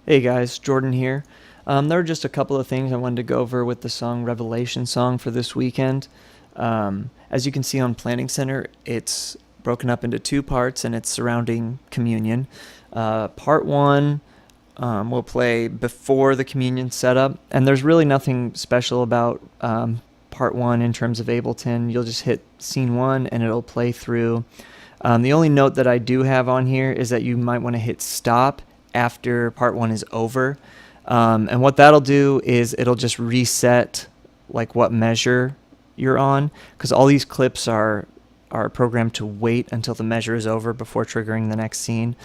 Hey guys, Jordan here. There are just a couple of things I wanted to go over with the song Revelation song for this weekend. As you can see on Planning Center, it's broken up into two parts and it's surrounding communion. Part one will play before the communion setup, and there's really nothing special about part one in terms of Ableton. You'll just hit scene one and it'll play through. The only note that I do have on here is that you might want to hit stop after part one is over. And what that'll do is it'll just reset like what measure you're on, because all these clips are programmed to wait until the measure is over before triggering the next scene.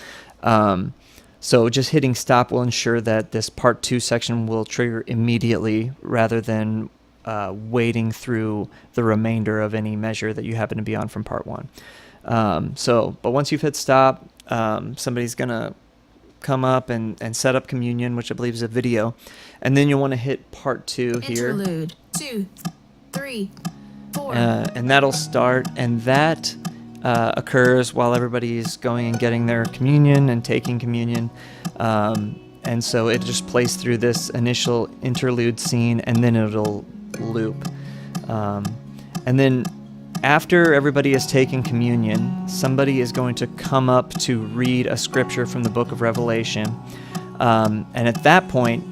So just hitting stop will ensure that this part two section will trigger immediately rather than waiting through the remainder of any measure that you happen to be on from part one. But once you've hit stop, somebody's gonna come up and set up communion, which I believe is a video, and then you'll want to hit part two here. Interlude 2, 3, 4. And that'll start, and that occurs while everybody is going and getting their communion and taking communion. And so it just plays through this initial interlude scene, and then it'll loop. And then after everybody has taken communion, somebody is going to come up to read a scripture from the book of Revelation. And at that point,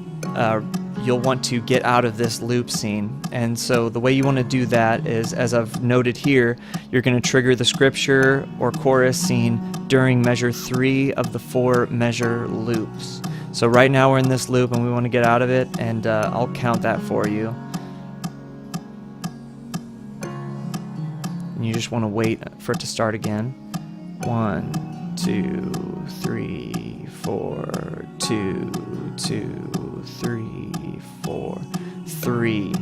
you'll want to get out of this loop scene. And so the way you want to do that is, as I've noted here, you're going to trigger the scripture or chorus scene during measure 3 of the 4 measure loops. So right now we're in this loop and we want to get out of it, and I'll count that for you. And you just want to wait for it to start again. 1, 2, 3, 4, 2, 2, 3, 4, 3.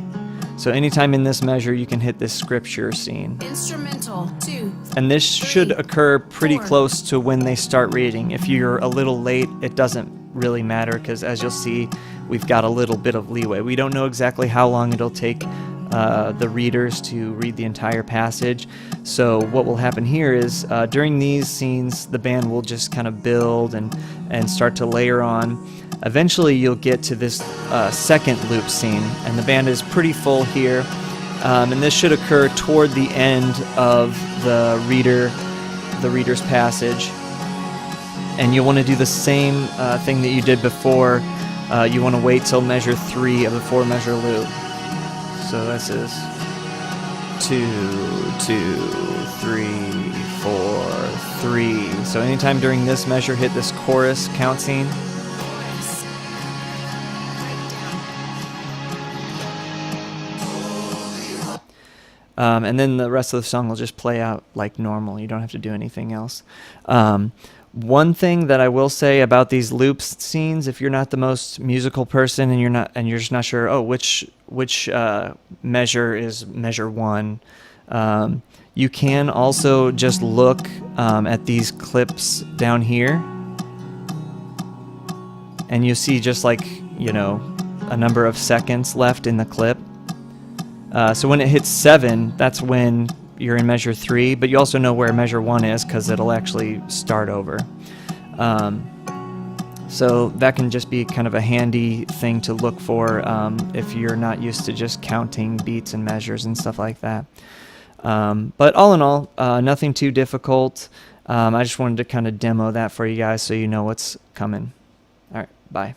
So anytime in this measure, you can hit this scripture scene. Instrumental 2. And this should occur pretty 4. close to when they start reading. If you're a little late, it doesn't really matter, because as you'll see, we've got a little bit of leeway. We don't know exactly how long it'll take the readers to read the entire passage. So what will happen here is during these scenes, the band will just kind of build and start to layer on. Eventually you'll get to this second loop scene, and the band is pretty full here, and this should occur toward the end of the reader's passage. And you'll want to do the same thing that you did before. You want to wait till measure 3 of the 4 measure loop. So this is 2, 2, 3, 4, 3. So anytime during this measure, hit this chorus count scene. And then the rest of the song will just play out like normal. You don't have to do anything else. One thing that I will say about these loops scenes, if you're not the most musical person and you're just not sure, oh, which measure is measure 1, you can also just look at these clips down here, and you see just like, you know, a number of seconds left in the clip. So when it hits 7, that's when you're in measure 3, but you also know where measure 1 is because it'll actually start over. So that can just be kind of a handy thing to look for if you're not used to just counting beats and measures and stuff like that. But all in all, nothing too difficult. I just wanted to kind of demo that for you guys so you know what's coming. All right, bye.